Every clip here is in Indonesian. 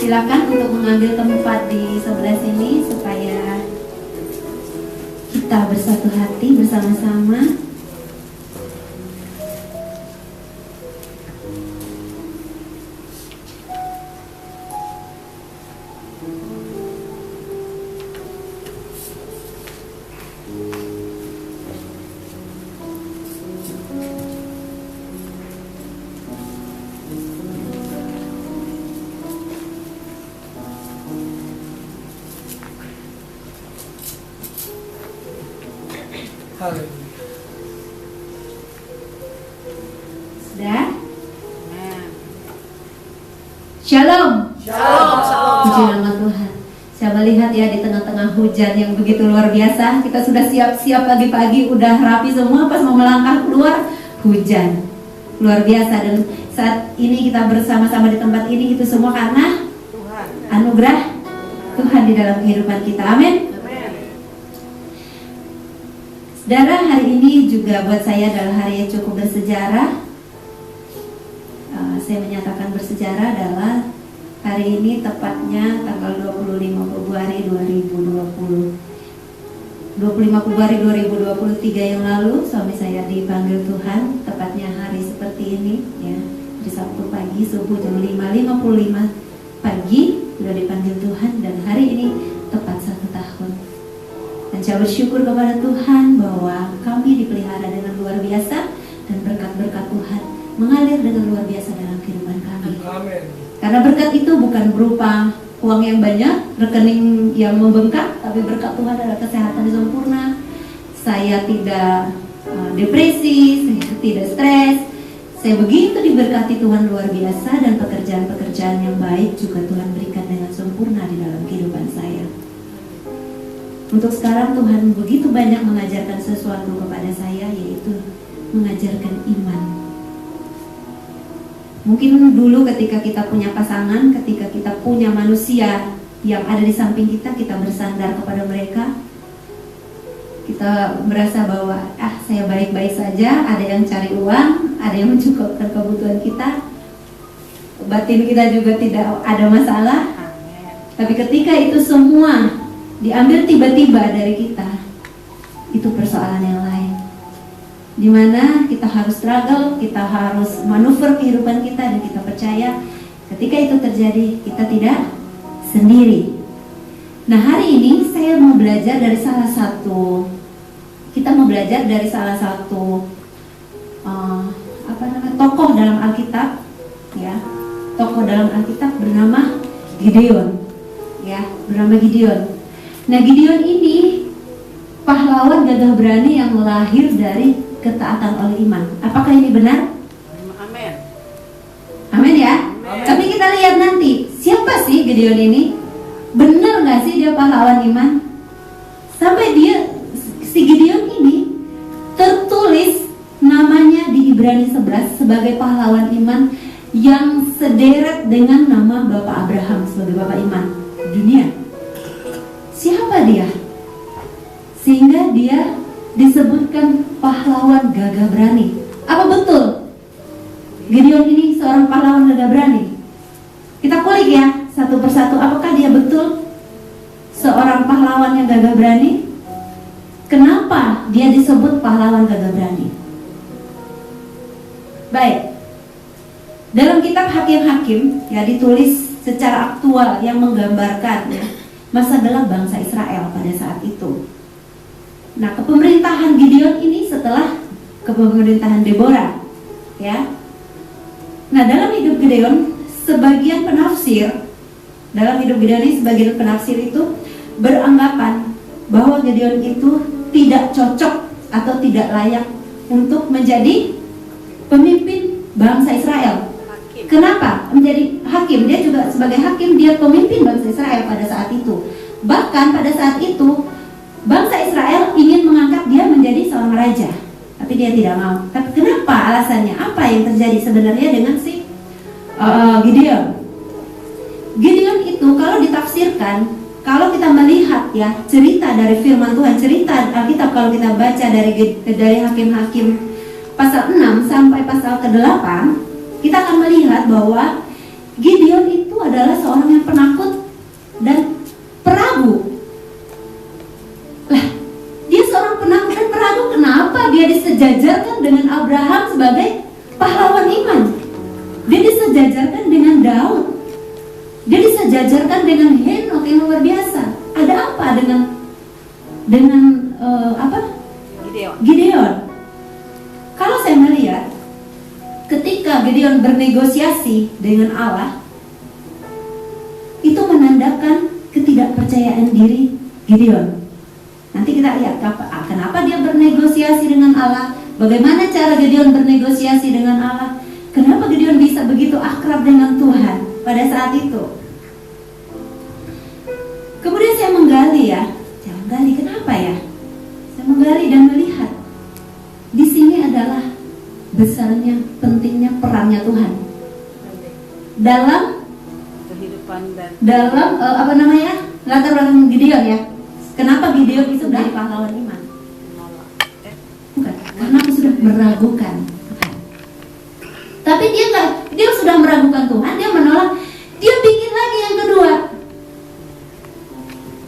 Silakan untuk mengambil tempat di sebelah sini supaya kita bersatu hati bersama-sama. Sudah? Shalom. Shalom. Puji nama Tuhan. Saya melihat ya di tengah-tengah hujan yang begitu luar biasa, kita sudah siap-siap pagi-pagi, udah rapi semua, pas mau melangkah keluar hujan. Luar biasa. Dan saat ini kita bersama-sama di tempat ini, itu semua karena Tuhan. anugerah Tuhan di dalam kehidupan kita. Amin. Saudara, hari ini juga buat saya adalah hari yang cukup bersejarah. Saya menyatakan bersejarah adalah hari ini tepatnya tanggal 25 Februari 2020. 25 Februari 2023 yang lalu suami saya dipanggil Tuhan, tepatnya hari seperti ini ya, di Sabtu pagi subuh jam 5.55 pagi sudah dipanggil Tuhan, dan hari ini tepat 1 tahun. Dan saya bersyukur kepada Tuhan bahwa kami dipelihara dengan luar biasa, dan berkat-berkat Tuhan mengalir dengan luar biasa dalam kehidupan kami. Amin. Karena berkat itu bukan berupa uang yang banyak, rekening yang membengkak, tapi berkat Tuhan adalah kesehatan yang sempurna. Saya tidak depresi, saya tidak stres. Saya begitu diberkati Tuhan luar biasa, dan pekerjaan-pekerjaan yang baik juga Tuhan berikan dengan sempurna di dalam kehidupan saya. Untuk sekarang Tuhan begitu banyak mengajarkan sesuatu kepada saya, yaitu mengajarkan iman. Mungkin dulu ketika kita punya pasangan, ketika kita punya manusia yang ada di samping kita, kita bersandar kepada mereka. Kita merasa bahwa saya baik-baik saja, ada yang cari uang, ada yang mencukupkan kebutuhan kita. Batin kita juga tidak ada masalah. Tapi ketika itu semua diambil tiba-tiba dari kita, itu persoalan yang lain, dimana kita harus struggle, kita harus manuver kehidupan kita, dan kita percaya ketika itu terjadi kita tidak sendiri. Nah, hari ini saya mau belajar dari salah satu tokoh dalam Alkitab, ya, tokoh dalam Alkitab bernama Gideon, ya, bernama Gideon. Nah, Gideon ini pahlawan gagah berani yang lahir dari ketaatan oleh iman. Apakah ini benar? Amin. Amin ya. Amin. Tapi kita lihat nanti, siapa sih Gideon ini? Benar gak sih dia pahlawan iman? Sampai si Gideon ini tertulis namanya di Ibrani 11 sebagai pahlawan iman yang sederet dengan nama Bapak Abraham sebagai Bapak iman dunia. Siapa dia? Sehingga dia disebutkan pahlawan gagah berani. Apa betul Gideon ini seorang pahlawan gagah berani? Kita kulik ya satu persatu. Apakah dia betul seorang pahlawan yang gagah berani? Kenapa dia disebut pahlawan gagah berani? Baik, dalam kitab Hakim-Hakim ya ditulis secara aktual yang menggambarkan ya, masa gelap bangsa Israel pada saat itu. Nah, kepemerintahan Gideon ini setelah kepemerintahan Deborah, ya. Nah, dalam hidup Gideon, sebagian penafsir itu beranggapan bahwa Gideon itu tidak cocok atau tidak layak untuk menjadi pemimpin bangsa Israel. Kenapa? Menjadi hakim. Dia juga sebagai hakim, dia pemimpin bangsa Israel pada saat itu. Bahkan pada saat itu bangsa Israel ingin mengangkat dia menjadi seorang raja, tapi dia tidak mau. Tapi kenapa? Alasannya apa yang terjadi sebenarnya dengan si Gideon? Gideon itu kalau ditafsirkan, kalau kita melihat ya cerita dari firman Tuhan, cerita Alkitab, kalau kita baca dari Hakim-Hakim pasal 6 sampai pasal ke-8, kita akan melihat bahwa Gideon itu adalah seorang yang penakut dan peragu. Lah, dia seorang penakut dan peragu, kenapa dia disejajarkan dengan Abraham sebagai pahlawan iman? Dia disejajarkan dengan Daud. Dia disejajarkan dengan Henokh yang luar biasa. Ada apa dengan Gideon? Kalau saya melihat, ketika Gideon bernegosiasi dengan Allah, itu menandakan ketidakpercayaan diri Gideon. Nanti kita lihat kenapa dia bernegosiasi dengan Allah, bagaimana cara Gideon bernegosiasi dengan Allah, kenapa Gideon bisa begitu akrab dengan Tuhan pada saat itu. Kemudian saya menggali kenapa ya? Saya menggali dan melihat di sini adalah besarnya, pentingnya perannya Tuhan dalam kehidupan dan latar belakang Gideon ya. Kenapa Gideon itu dari pahlawan iman? Bukan, karena aku sudah meragukan. Tapi dia sudah meragukan Tuhan, dia menolak. Dia bikin lagi yang kedua.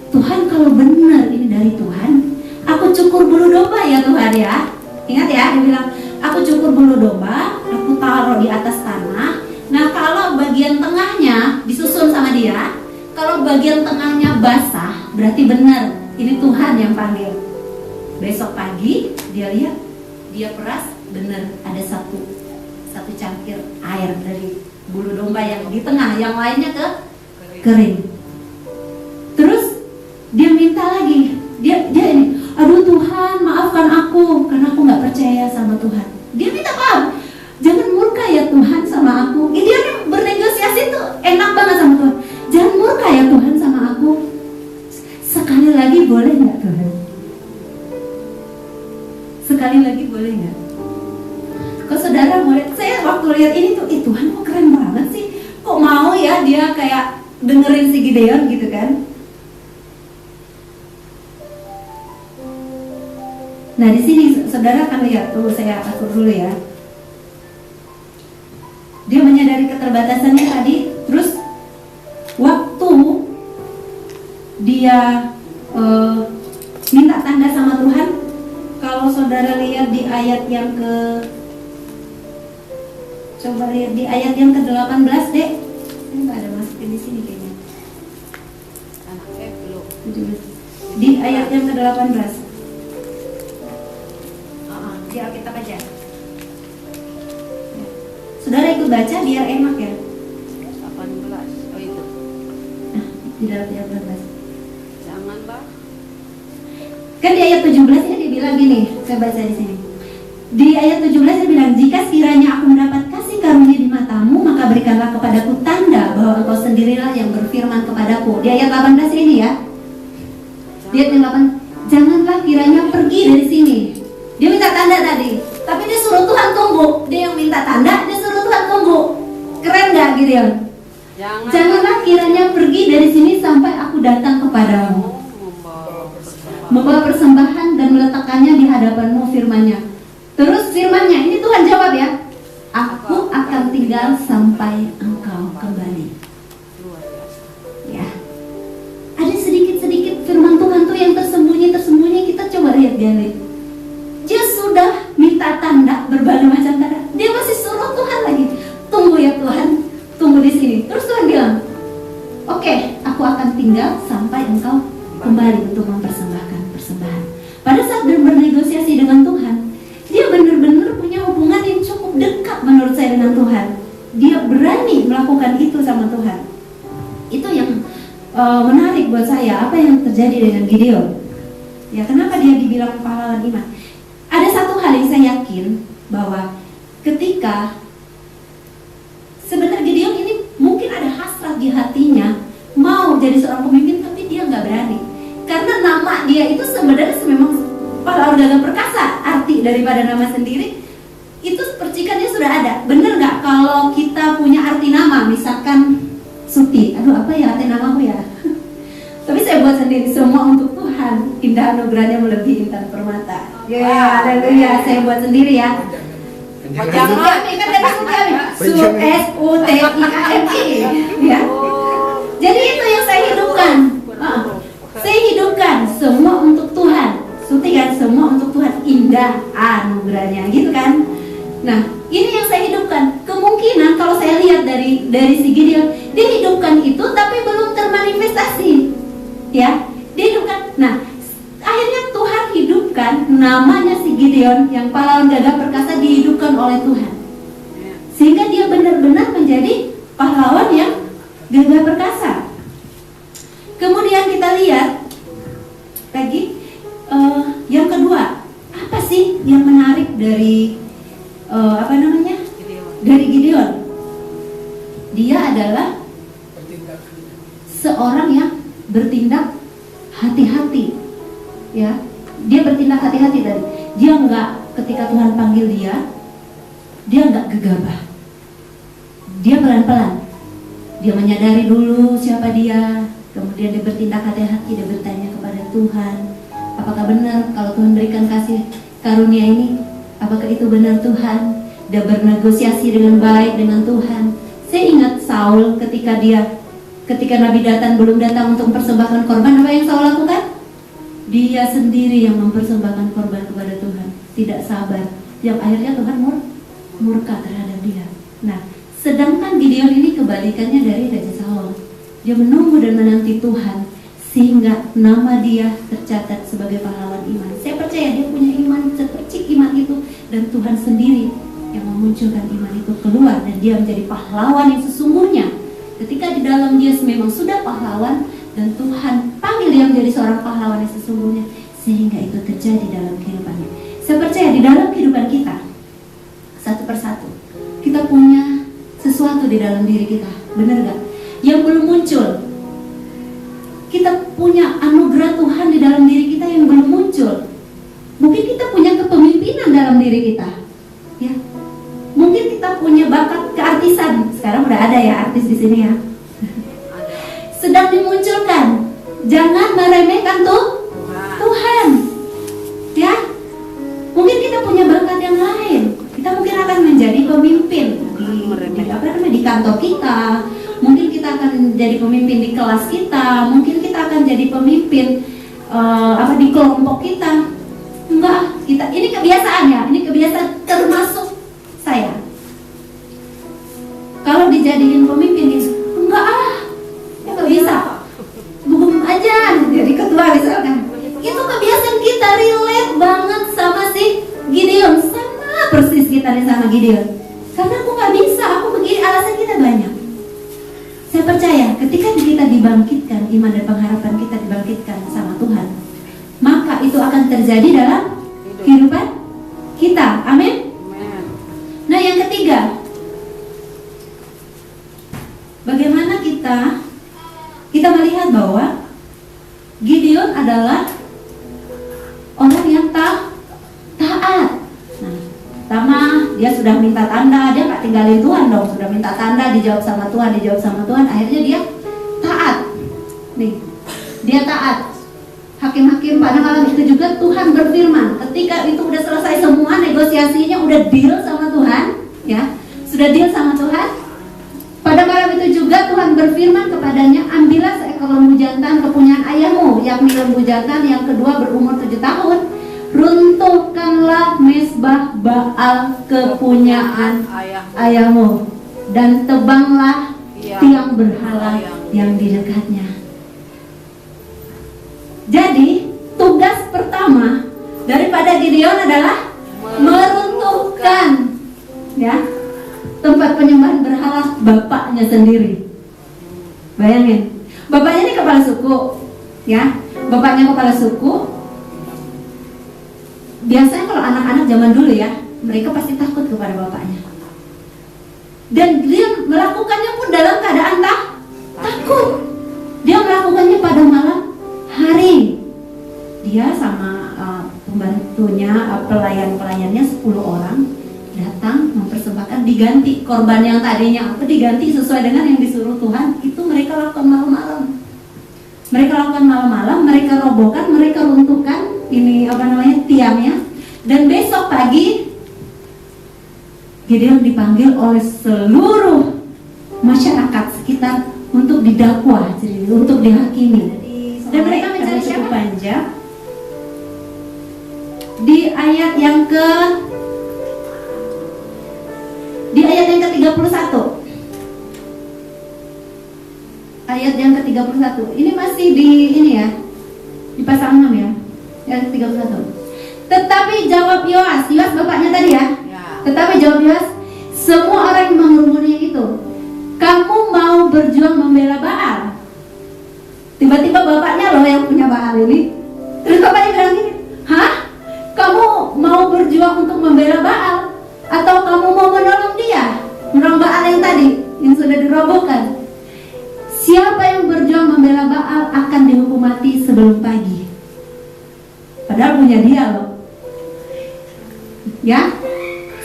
Tuhan, kalau benar ini dari Tuhan, aku cukur bulu domba ya Tuhan ya. Ingat ya, dia bilang, aku cukur bulu domba, aku taruh di atas tanah. Nah, kalau bagian tengahnya disusun sama dia, kalau bagian tengahnya basah, berarti benar ini Tuhan yang panggil. Besok pagi dia lihat, dia peras, benar ada satu cangkir air dari bulu domba yang di tengah, yang lainnya kering. Terus dia minta lagi, dia ini, aduh Tuhan maafkan aku karena aku nggak percaya sama Tuhan. Dia minta maaf, jangan murka ya Tuhan sama aku. Dia bernegosiasi tuh enak banget sama Tuhan. Jangan murka ya Tuhan sama aku. Sekali lagi boleh nggak Tuhan? Sekali lagi boleh nggak? Kok saudara boleh? Saya waktu lihat ini tuh, Tuhan kok keren banget sih. Kok mau ya dia kayak dengerin si Gideon gitu kan? Nah di sini saudara akan lihat tuh, saya atur dulu ya. Dia menyadari keterbatasannya tadi, terus waktu dia minta tanda sama Tuhan, kalau saudara lihat di ayat yang coba lihat di ayat yang ke-18 deh. Ini nggak ada masukin di sini kayaknya. Di ayat yang ke-18. Di Alkitab aja. Saudara ikut baca biar enak ya. 18. Oh itu. Nah, di dalam ayat 18. Janganlah. Kan di ayat 17 ya dia bilang gini, saya baca di sini. Di ayat 17 dia bilang, jika sekiranya aku mendapat kasih karunia di matamu, maka berikanlah kepadaku tanda bahwa engkau sendirilah yang berfirman kepadaku. Di ayat 18 ini ya. Di ayat 8, janganlah kiranya pergi dari sini. Dia minta tanda tadi, tapi dia suruh Tuhan tunggu. Dia yang minta tanda, dia suruh Tuhan tunggu. Keren gak Gideon? Janganlah kiranya pergi dari sini sampai aku datang kepadamu, membawa persembahan dan meletakkannya di hadapanmu, firman-Nya. Terus firman-Nya, ini Tuhan jawab ya, aku akan tinggal sampai engkau kembali. Ya, ada sedikit-sedikit firman Tuhan tuh yang tersembunyi. Kita coba lihat gali. Dia sudah minta tanda, berbagai macam tanda. Dia masih suruh Tuhan lagi, tunggu ya Tuhan, tunggu di sini. Terus Tuhan bilang, oke, aku akan tinggal sampai engkau kembali untuk mempersembahkan persembahan. Pada saat dia bernegosiasi dengan Tuhan, dia benar-benar punya hubungan yang cukup dekat menurut saya dengan Tuhan. Dia berani melakukan itu sama Tuhan. Itu yang menarik buat saya. Apa yang terjadi dengan Gideon? Ya, kenapa dia dibilang pahlawan iman? Ada satu hal yang saya yakin, bahwa ketika sebenarnya Gideon ini mungkin ada hasrat di hatinya mau jadi seorang pemimpin, tapi dia nggak berani karena nama dia itu sebenarnya memang pahlawan gagah perkasa. Arti daripada nama sendiri itu percikannya sudah ada. Bener nggak kalau kita punya arti nama, misalkan Suti, aduh apa ya arti namaku ya? Tapi saya buat sendiri, semua untuk Tuhan, indah anugerahnya melebihi intan permata. Ya, haleluya, saya buat sendiri ya. Sutiami kan dari Sutiami. Sutiami. Ya. Jadi itu yang saya hidupkan. Saya hidupkan semua untuk Tuhan. Suti kan semua untuk Tuhan, indah anugerahnya, gitu kan? Nah, ini yang saya hidupkan. Kemungkinan kalau saya lihat dari si Gideon, dia hidupkan itu tapi belum termanifestasi. Ya, dia hidupkan. Nah, akhirnya Tuhan hidupkan namanya si Gideon yang pahlawan gagah perkasa dihidupkan oleh Tuhan. Sehingga dia benar-benar menjadi pahlawan yang gagah perkasa. Kemudian kita lihat lagi yang kedua, apa sih yang menarik dari dari Gideon? Dia adalah seorang yang bertindak hati-hati, ya. Dia bertindak hati-hati tadi. Dia enggak, ketika Tuhan panggil dia enggak gegabah. Dia pelan-pelan. Dia menyadari dulu siapa dia. Kemudian dia bertindak hati-hati. Dia bertanya kepada Tuhan, apakah benar kalau Tuhan berikan kasih karunia ini? Apakah itu benar Tuhan? Dia bernegosiasi dengan baik dengan Tuhan. Saya ingat Saul ketika Nabi Datan belum datang untuk mempersembahkan korban, apa yang Saul lakukan? Dia sendiri yang mempersembahkan korban kepada Tuhan, tidak sabar, yang akhirnya Tuhan murka terhadap dia. Nah, sedangkan Gideon ini kebalikannya dari Raja Saul. Dia menunggu dan menanti Tuhan sehingga nama dia tercatat sebagai pahlawan iman. Saya percaya dia punya iman, sepercik iman itu, dan Tuhan sendiri yang memunculkan iman itu keluar, dan dia menjadi pahlawan yang sesungguhnya. Ketika di dalam dia memang sudah pahlawan, dan Tuhan panggil dia menjadi seorang pahlawan yang sesungguhnya, sehingga itu terjadi dalam kehidupannya. Saya percaya di dalam kehidupan kita, satu persatu, kita punya sesuatu di dalam diri kita, benar gak? Yang belum muncul. Kita punya anugerah Tuhan di dalam diri kita yang belum muncul. Mungkin kita punya kepemimpinan dalam diri kita, ya. Mungkin kita punya bakat keartisan. Sekarang udah ada ya artis di sini ya. Sedang dimunculkan. Jangan meremehkan Tuhan, ya. Mungkin kita punya bakat yang lain. Kita mungkin akan menjadi pemimpin di kantor kita. Mungkin kita akan jadi pemimpin di kelas kita. Mungkin kita akan jadi pemimpin di kelompok kita. Enggak, ini kebiasaan ya. Ini kebiasaan termasuk saya. Kalau dijadiin pemimpin, enggak bisa. Belum aja jadi ketua misalkan. Itu kebiasaan kita, relate banget sama si Gideon. Sama persis kita nih sama Gideon. Karena aku nggak bisa, aku begini, alasan kita banyak. Saya percaya ketika kita dibangkitkan, iman dan pengharapan kita dibangkitkan sama Tuhan, maka itu akan terjadi dalam kehidupan kita. Amin. Nah, yang ketiga, bagaimana kita melihat bahwa Gideon adalah orang yang taat. Nah, pertama dia sudah minta tanda, dia nggak tinggalin Tuhan dong, sudah minta tanda, dijawab sama Tuhan, akhirnya dia taat. Nih, dia taat. Hakim-hakim pada malam itu juga Tuhan berfirman. Ketika itu udah selesai semua negosiasinya, udah deal sama Tuhan, ya, sudah deal sama Tuhan. Pada malam itu juga Tuhan berfirman kepadanya, ambillah seekor lembu jantan kepunyaan ayahmu, yakni lembu jantan yang kedua berumur 7 tahun. Runtuhkanlah mezbah Baal kepunyaan ayahmu, dan tebanglah tiang berhala yang di dekatnya. Jadi tugas pertama daripada Gideon adalah meruntuhkan, ya, tempat penyembahan berhala bapaknya sendiri. Bayangin, bapaknya ini kepala suku, ya, bapaknya kepala suku. Biasanya kalau anak-anak zaman dulu ya, mereka pasti takut kepada bapaknya. Dan dia melakukannya pun dalam keadaan takut. Dia melakukannya pada malam hari. Dia sama pembantunya, pelayan-pelayannya 10 orang datang mempersembahkan, diganti korban yang tadinya diganti sesuai dengan yang disuruh Tuhan. Itu mereka lakukan malam-malam. Mereka robohkan, mereka runtuhkan tiangnya. Dan besok pagi Gideon dipanggil oleh seluruh masyarakat sekitar untuk didakwa, jadi untuk dihakimi. Dan mereka mencari siapa? Panjang. Di ayat yang ke-31. Ayat yang ke-31. Ini masih di ini ya. Di pasal 6 ya. Ayat 31. Tetapi jawab Yoas bapaknya tadi ya. Tetapi jawab Yoas, semua orang yang mengerumuni itu, kamu mau berjuang membela Baal? Tiba-tiba bapaknya loh yang punya Baal ini. Terus bapaknya bilang gini, hah? Kamu mau berjuang untuk membela Baal? Atau kamu mau menolong dia? Menolong Baal yang tadi, yang sudah dirobohkan. Siapa yang berjuang membela Baal akan dihukum mati sebelum pagi. Padahal punya dia loh. Ya,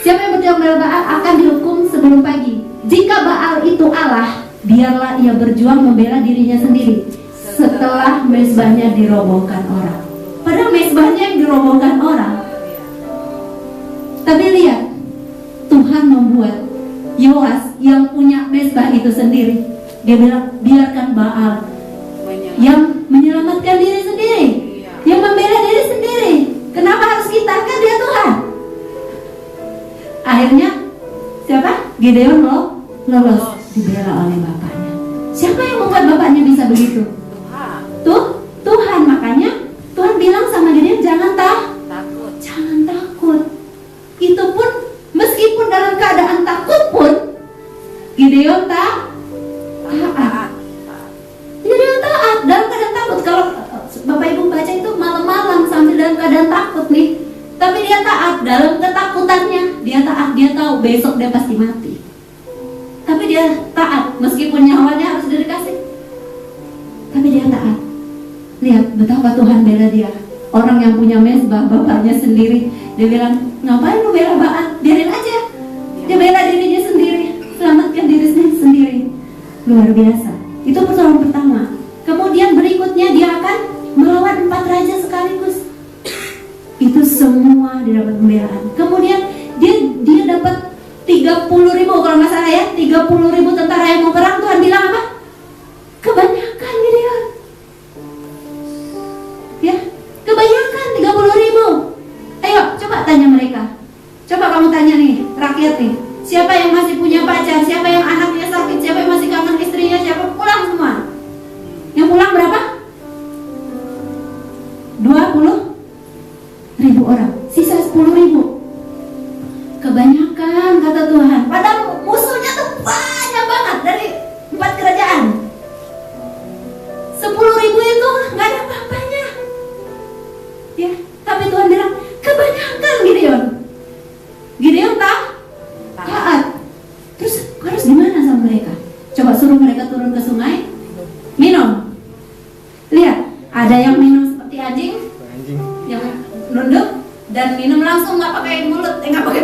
siapa yang berjuang membela Baal akan dihukum sebelum pagi. Jika Baal itu Allah, biarlah ia berjuang membela dirinya sendiri setelah mezbahnya dirobohkan orang. Padahal mezbahnya yang dirobohkan orang. Tapi lihat, Tuhan membuat Yoas yang punya mezbah itu sendiri. Dia bilang, biarkan Baal yang menyelamatkan diri sendiri, yang membela diri sendiri. Kenapa harus kita? Kan dia Tuhan. Akhirnya siapa? Gideon lolos, dibela oleh bapaknya. Siapa yang membuat bapaknya bisa begitu? Tuhan. Makanya Tuhan bilang sama Gideon, jangan takut. Itu pun meskipun dalam keadaan takut pun Gideon taat. Gideon taat dalam keadaan takut. Kalau Bapak Ibu baca itu malam-malam sambil dalam keadaan takut nih, tapi dia taat dalam ketakutannya. Dia taat, dia tahu besok dia pasti mati. Tapi dia taat meskipun nyawanya harus dikasih. Tapi dia taat. Lihat betapa Tuhan bela dia. Orang yang punya mezbah, bapaknya sendiri, dia bilang, ngapain lu bela Baal? Biarin aja. Dia bela dirinya sendiri, selamatkan diri sendiri. Luar biasa. Itu pertolongan pertama. Kemudian berikutnya dia akan melawan 4 raja sekaligus. Itu semua dia dapat pembelaan. Kemudian dia dapat 30.000, kalau nggak salah ya, 30.000 tentara yang mau perang. Tuhan bilang apa? Kebanyakan Gideon. Ya, kebanyakan 30.000. Ayo, coba tanya mereka. Coba kamu tanya nih, rakyat nih. Siapa yang masih punya pacar? Siapa yang anaknya sakit? Siapa yang masih kangen istrinya? Siapa pulang semua? Yang pulang berapa? 20.000 orang. Sisa 10.000. Kebanyakan kata Tuhan. Padahal musuhnya tuh banyak banget dari 4 kerajaan. 10.000 itu nggak ada apa-apanya. Ya, tapi Tuhan bilang kebanyakan Gideon taat. Terus harus gimana sama mereka? Coba suruh mereka turun ke sungai, minum. Lihat, ada yang minum seperti anjing, yang nunduk dan minum langsung nggak pakai mulut, nggak pakai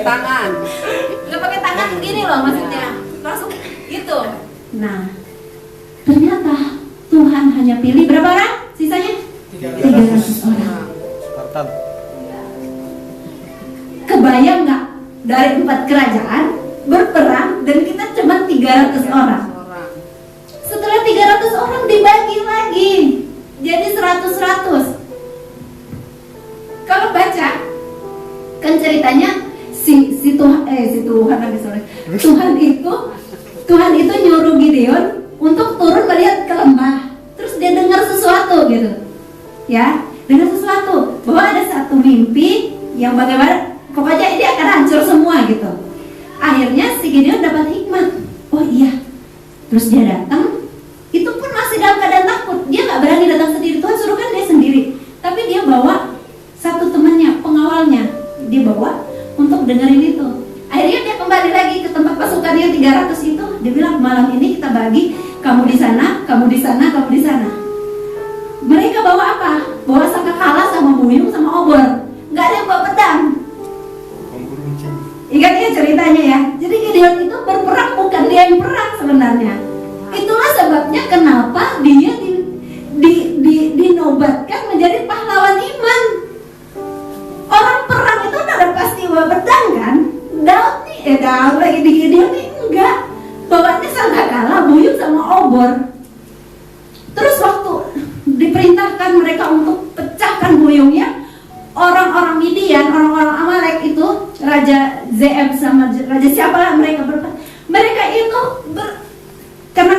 tangan, nggak pakai tangan begini loh maksudnya, langsung gitu. Nah, ternyata Tuhan hanya pilih berapa orang? Sisanya 300 orang. Kebayang nggak? Dari 4 kerajaan berperang dan kita cuma 300 orang. Setelah 300 orang dibagi lagi jadi 100. Kalau baca kan ceritanya Tuhan itu nyuruh Gideon untuk turun melihat ke lembah. Terus dia dengar sesuatu gitu. Ya, dengar sesuatu bahwa ada satu mimpi yang bagaimana pokoknya ini akan hancur semua gitu. Akhirnya si Gideon dapat hikmat. Oh iya. Terus dia datang. Itu pun masih dalam keadaan takut. Dia nggak berani datang sendiri. Tuhan suruh kan dia sendiri. Tapi dia bawa satu temannya, pengawalnya. Dia bawa untuk dengerin itu. Akhirnya dia kembali lagi ke tempat pasukannya 300 itu. Dia bilang malam ini kita bagi. Kamu di sana, kamu di sana, kamu di sana. Mereka bawa apa? Bawa sangkakala sama buyung sama obor. Nggak ada yang bawa pedang. Ingat ya ceritanya ya. Jadi Gideon itu berperang bukan dia yang perang sebenarnya. Itulah sebabnya kenapa dia dinobatkan menjadi pahlawan iman. Orang perang itu udah pasti bawa pedang kan? Dalam Terus waktu diperintahkan mereka untuk pecahkan buyungnya, orang-orang Midian, orang-orang Amalek itu, Raja ZM sama Raja siapalah mereka itu karena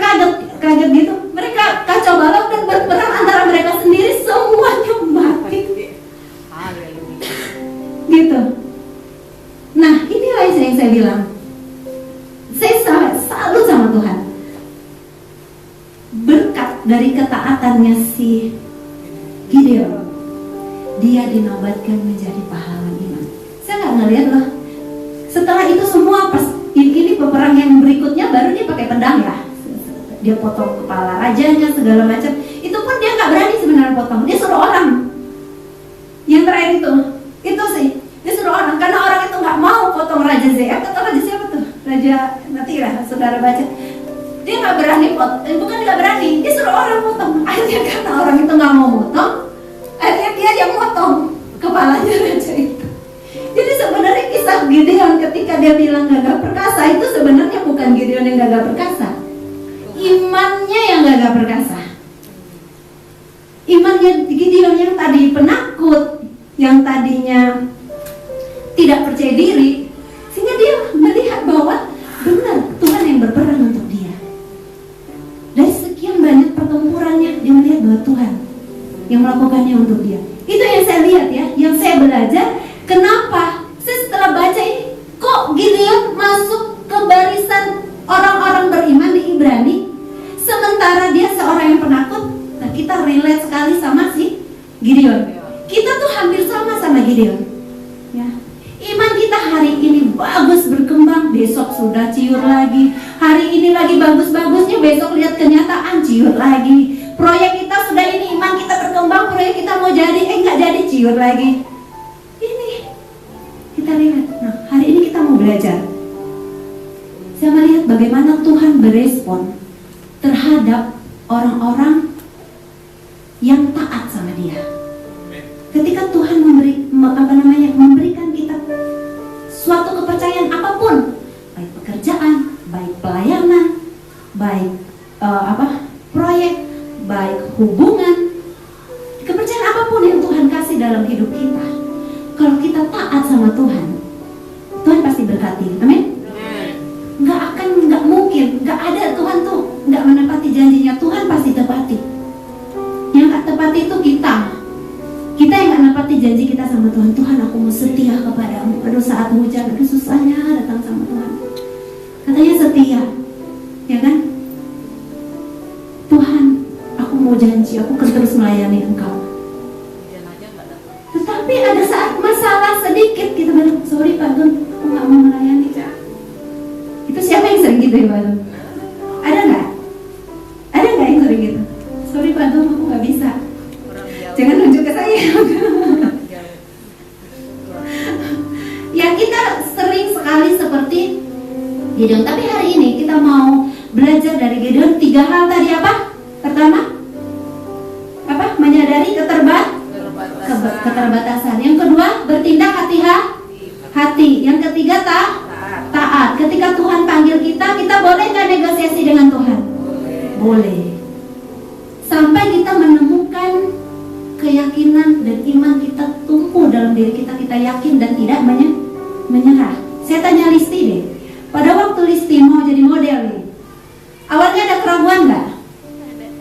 kaget gitu, mereka kacau balau dan berperang antara mereka sendiri, semuanya mati. Gitu. Nah, inilah yang saya bilang. Saya salut sama Tuhan. Berkat dari ketaatannya si Gideon, dia dinobatkan menjadi pahlawan iman. Saya nggak ngeliat loh. Setelah itu semua pas ini peperang yang berikutnya baru dia pakai pedang ya. Dia potong kepala rajanya segala macam. Itu pun dia nggak berani sebenarnya potong. Dia suruh orang. Yang terakhir itu sih dia suruh orang karena orang itu nggak mau potong Raja ZM atau Raja siapa tuh? Raja nanti lah saudara baca. Dia nggak berani bukan nggak berani. Dia suruh orang potong. Akhirnya karena orang itu nggak mau potong, akhirnya dia yang potong kepalanya raja itu. Jadi sebenarnya kisah Gideon ketika dia bilang gagah perkasa itu sebenarnya bukan Gideon yang gagah perkasa, imannya yang gagah perkasa. Imannya Gideon yang tadi penakut, yang tadinya tidak percaya diri, sehingga dia melihat bahwa benar Tuhan yang berperang untuk dia. Dari sekian banyak pertempurannya, dia melihat bahwa Tuhan yang melakukannya untuk dia. Itu yang saya lihat ya, yang saya belajar. Kenapa? Saya setelah baca ini, kok Gideon masuk ke barisan orang-orang beriman di Ibrani, sementara dia seorang yang penakut. Nah, kita relate sekali sama si Gideon. Kita tuh hampir sama Gideon. Ya. Iman kita hari ini bagus berkembang, besok sudah ciur lagi. Hari ini lagi bagus-bagusnya, besok lihat kenyataan ciur lagi. Proyek kita sudah ini, iman kita berkembang, proyek kita mau jadi, nggak jadi, ciur lagi. Ini kita lihat. Nah, hari ini kita mau belajar. Saya melihat bagaimana Tuhan berespon terhadap orang-orang yang taat sama Dia. Ketika Tuhan memberikan kita suatu kepercayaan apapun, baik pekerjaan, baik pelayanan, baik proyek, baik hubungan, kepercayaan apapun yang Tuhan kasih dalam hidup kita, kalau kita taat sama Tuhan, Tuhan pasti berkati. Amin. Nggak mungkin, nggak ada Tuhan tuh nggak menepati janjinya. Tuhan pasti tepati. Yang nggak tepati itu kita yang nggak menepati janji kita sama Tuhan. Tuhan, aku mau setia kepadamu. Aduh, saat hujan, aduh susahnya datang sama Tuhan. Katanya setia, ya kan? Tuhan, aku mau janji, aku akan terus melayani Engkau. Tetapi ada saat masalah sedikit kita bilang, sorry Pak Gun, aku nggak mau melayani. Itu siapa yang sering gitu ya Pak Gun? Ada nggak? Ada nggak yang sering gitu? Sorry Pak Gun, aku nggak bisa. Jangan tunjuk ke saya. Ya, kita sering sekali seperti Gideon. Tapi hari ini kita mau belajar dari Gideon 3 hal tadi apa? Pertama, apa? Menyadari keterbatasan. Yang kedua, bertindak hati-hati. Yang ketiga, taat. Ketika Tuhan panggil kita boleh nggak negosiasi dengan Tuhan? Boleh. Sampai kita menemukan keyakinan dan iman kita tumbuh dalam diri kita yakin dan tidak menyerah. Saya tanya Listi deh, pada waktu Listi mau jadi model nih, awalnya ada keraguan nggak?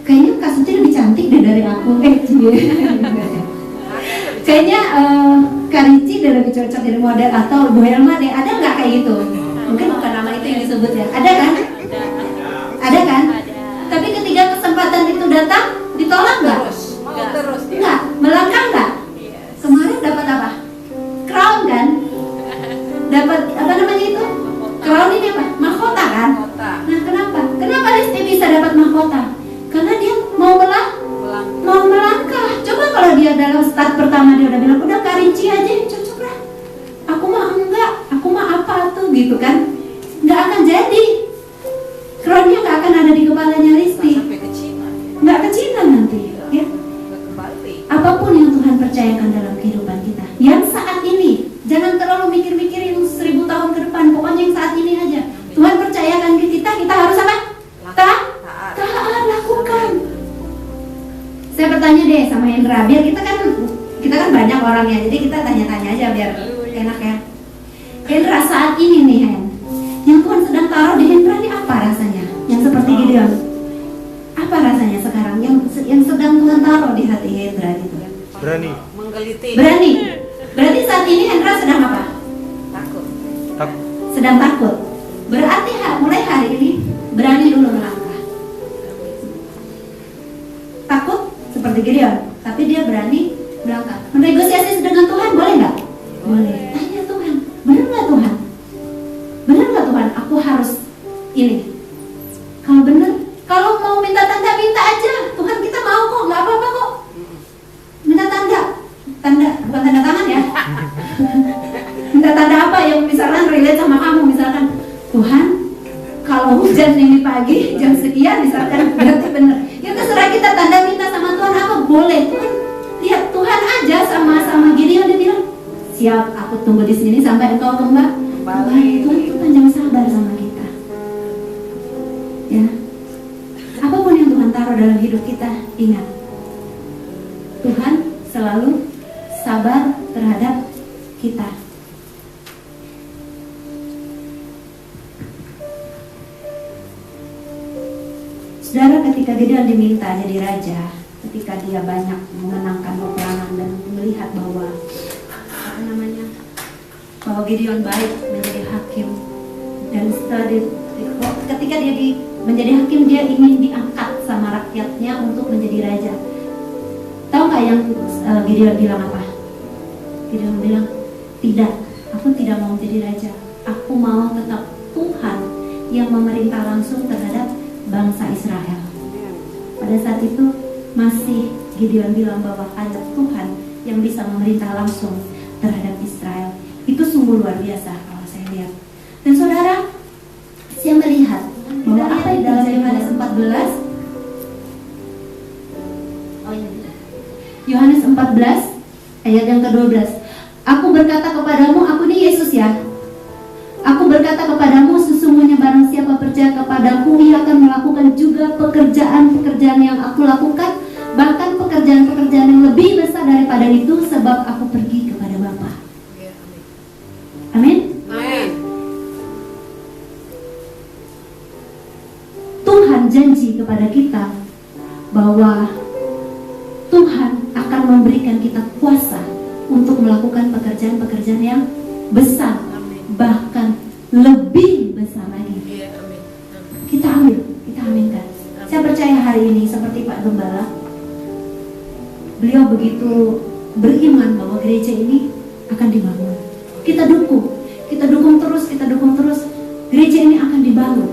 Kayaknya Kak Suci lebih cantik deh dari aku. Kayaknya Kak Rici udah lebih cocok jadi model, atau Bu Helma deh. Ada nggak kayak gitu? Mungkin bukan nama itu yang disebut ya. Ada kan? Ada kan? Tapi ketika kesempatan itu datang, ditolak nggak? Terus Enggak, melangkah nggak? Kemarin dapat apa? Crown kan? Dapat apa namanya itu? Crown ini apa? Mahkota kan? Nah, kenapa Listi bisa dapat mahkota? Karena dia mau melangkah. Coba kalau dia dalam start pertama dia udah bilang, udah Kak Rinci aja, cocok lah. Aku mah enggak, aku mah apa tuh gitu kan? Nggak akan jadi. Crownnya nggak akan ada di kepalanya Listi. Nggak ke Cina nanti, ya. Apapun yang Tuhan percayakan dalam kehidupan kita, yang saat ini, jangan terlalu mikir-mikirin 1000 tahun ke depan. Pokoknya yang saat ini aja. Tuhan percayakan ke kita harus apa? Taat, lakukan. Saya bertanya deh sama Hendra, biar kita kan banyak orangnya, jadi kita tanya-tanya aja biar enak ya. Hendra, saat ini nih Hen, yang Tuhan sedang taruh di Hendra ini apa rasanya? Yang seperti Gideon, apa rasanya sekarang yang sedang Tuhan taruh di hati Hendra itu? Berani. Menggeliti. Berani. Berarti saat ini Hendra sedang apa? Takut. Sedang takut. Berarti mulai hari ini berani dulu melangkah. Takut seperti Gideon, tapi dia berani melangkah. Menegosiasi dengan Tuhan boleh nggak? Boleh. Tanya Tuhan, benar nggak Tuhan? Benar nggak Tuhan? Aku harus ini. Kalau benar, kalau mau minta tanda minta aja. Tuhan kita mau kok, nggak apa-apa kok. Minta tanda bukan tanda tangan ya. Minta tanda apa yang misalkan relate sama kamu, misalkan Tuhan kalau hujan ini pagi jam sekian misalkan berarti benar. Ya terserah kita tanda minta sama Tuhan apa boleh. Tuhan lihat Tuhan aja sama Gideon dia bilang siap aku tunggu di sini sampai engkau kembali. Tuhan itu panjang sabar sama kita. Ya. Apapun yang Tuhan taruh dalam hidup kita, ingat Tuhan selalu sabar terhadap kita. Saudara, ketika Gideon diminta jadi raja, ketika dia banyak memenangkan peperangan dan melihat bahwa bahwa Gideon baik menjadi hakim, dan setelah ketika dia menjadi hakim, dia ingin diangkat sama rakyatnya untuk menjadi raja. Tahu nggak yang Gideon bilang apa? Gideon bilang, tidak, aku tidak mau menjadi raja. Aku mau tetap Tuhan yang memerintah langsung terhadap bangsa Israel. Pada saat itu masih Gideon bilang bahwa hanya Tuhan yang bisa memerintah langsung terhadap Israel. Itu sungguh luar biasa kalau saya lihat. Dan saudara, saya melihat bahwa apa yang dalam Yohanes 14, Yohanes 14 ayat yang ke-12. Aku berkata kepadamu, aku ini Yesus ya. Aku berkata kepadamu, sesungguhnya barang siapa percaya kepadaku, ia akan melakukan juga pekerjaan-pekerjaan yang aku lakukan, bahkan pekerjaan-pekerjaan yang lebih besar daripada itu, sebab aku pergi kepada Bapa. Amin. Amin. Tuhan janji kepada kita bahwa Tuhan akan memberikan kita kuasa untuk melakukan pekerjaan-pekerjaan yang besar, bahkan lebih besar lagi. Kita aminkan. Saya percaya hari ini seperti Pak Gembala, beliau begitu beriman bahwa gereja ini akan dibangun. Kita dukung terus, gereja ini akan dibangun.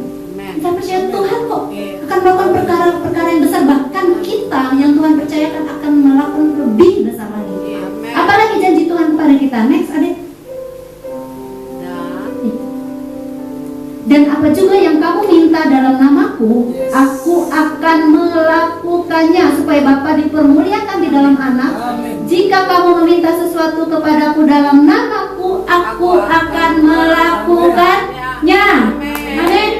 Kita percaya Tuhan kok akan melakukan perkara-perkara yang besar, bahkan kita yang Tuhan percayakan akan melakukan lebih besar lagi. Apalagi janji Tuhan kepada kita. Next, adik. Dan apa juga yang kamu minta dalam namaku, aku akan melakukannya, supaya Bapa dipermuliakan di dalam Anak. Jika kamu meminta sesuatu kepadaku dalam namaku, aku akan melakukannya. Amin.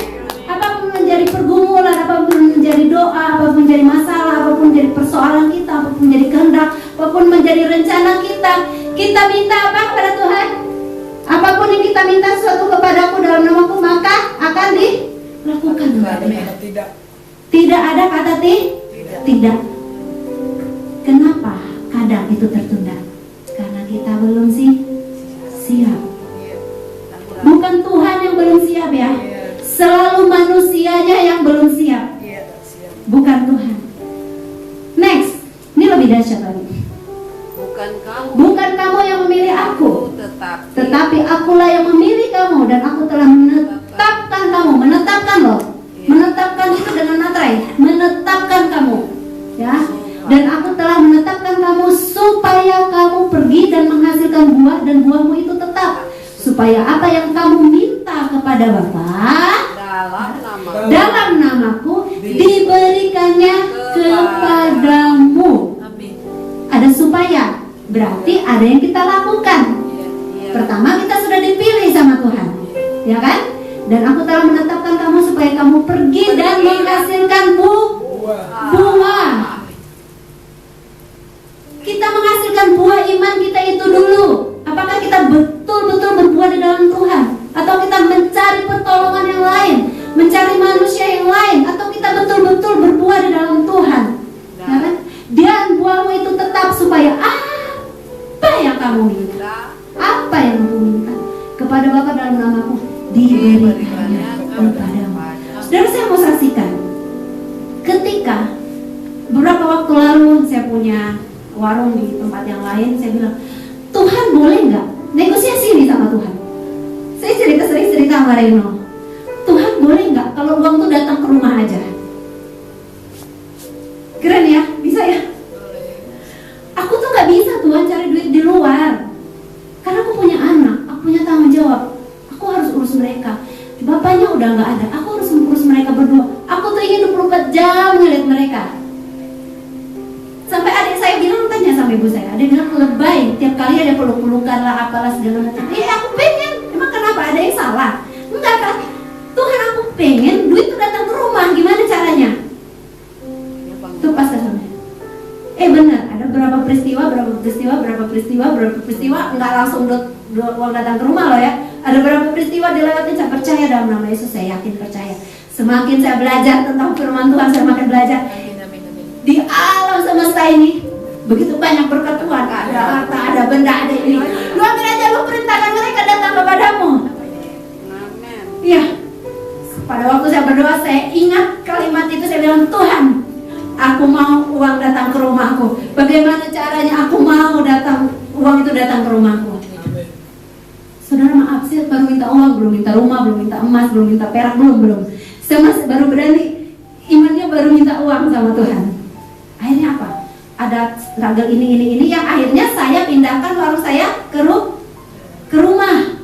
Apapun menjadi pergumulan, apapun menjadi doa, apapun menjadi masalah, apapun menjadi persoalan kita, apapun menjadi kehendak, apapun menjadi rencana kita minta apa kepada Tuhan? Apapun yang kita minta sesuatu kepadaku dalam namaku, maka akan dilakukan. Tidak ada kata tidak. Kenapa kadang itu tertunda? Karena kita belum siap. Bukan Tuhan yang belum siap ya. Selalu manusianya yang belum siap. Bukan Tuhan. Next, ini lebih dahsyat lagi. Bukan kamu yang memilih aku, tetapi akulah yang memilih kamu, dan aku telah menetapkan kamu. Menetapkan loh. Menetapkan itu dengan natrai. Menetapkan kamu, ya. Dan aku telah menetapkan kamu supaya kamu pergi dan menghasilkan buah, dan buahmu itu tetap, supaya apa yang kamu minta kepada Bapa dalam namaku diberikannya kepadamu. Ada supaya, berarti ada yang kita lakukan. Pertama, kita sudah dipilih sama Tuhan, ya kan? Dan aku telah menetapkan kamu supaya kamu pergi dan menghasilkan buah. kamu minta? Apa yang kamu minta? Kepada Bapa dalam namaku diberikannya kepadamu. Saudara, saya mau saksikan. Ketika beberapa waktu lalu saya punya warung di tempat yang lain, saya bilang, Tuhan boleh nggak negosiasi nih sama Tuhan? Saya sering cerita sama Reno, Tuhan boleh nggak kalau uang tuh datang ke rumah aja? Keren ya, bisa ya? Aku tuh nggak bisa Tuhan cari duit di luar, karena aku punya anak, aku punya tanggung jawab, aku harus urus mereka. Bapaknya udah nggak ada, aku harus urus mereka berdua. Aku tuh ingin 24 jam ngeliat mereka. Sampai adik saya bilang, tanya sama ibu saya, ada bilang lebay, tiap kali ada peluk-pelukan lah, apalah segala macam. Aku pengen, emang kenapa, ada yang salah? Enggak kan? Tuhan, aku pengen duit tuh datang ke rumah, gimana caranya? Tuh pas kesannya. Benar, ada berapa peristiwa, enggak langsung uang datang ke rumah loh ya. Ada berapa peristiwa dilewatin, saya percaya dalam nama Yesus, saya yakin percaya. Semakin saya belajar tentang firman Tuhan, saya makin belajar. Di alam semesta ini begitu banyak berkat Tuhan, ada harta, ada benda, ada ini. Lu ambil aja, lu perintahkan mereka datang kepadamu. Iya. Pada waktu saya berdoa, saya ingat kalimat itu, saya bilang, Tuhan, aku mau uang datang ke rumahku. Bagaimana caranya aku mau uang itu datang ke rumahku? Saudara, maaf, saya baru minta uang, belum minta rumah, belum minta emas, belum minta perak, belum. Saya masih baru berani, imannya baru minta uang sama Tuhan. Akhirnya apa? Ada struggle ini yang akhirnya saya pindahkan warung saya ke rumah.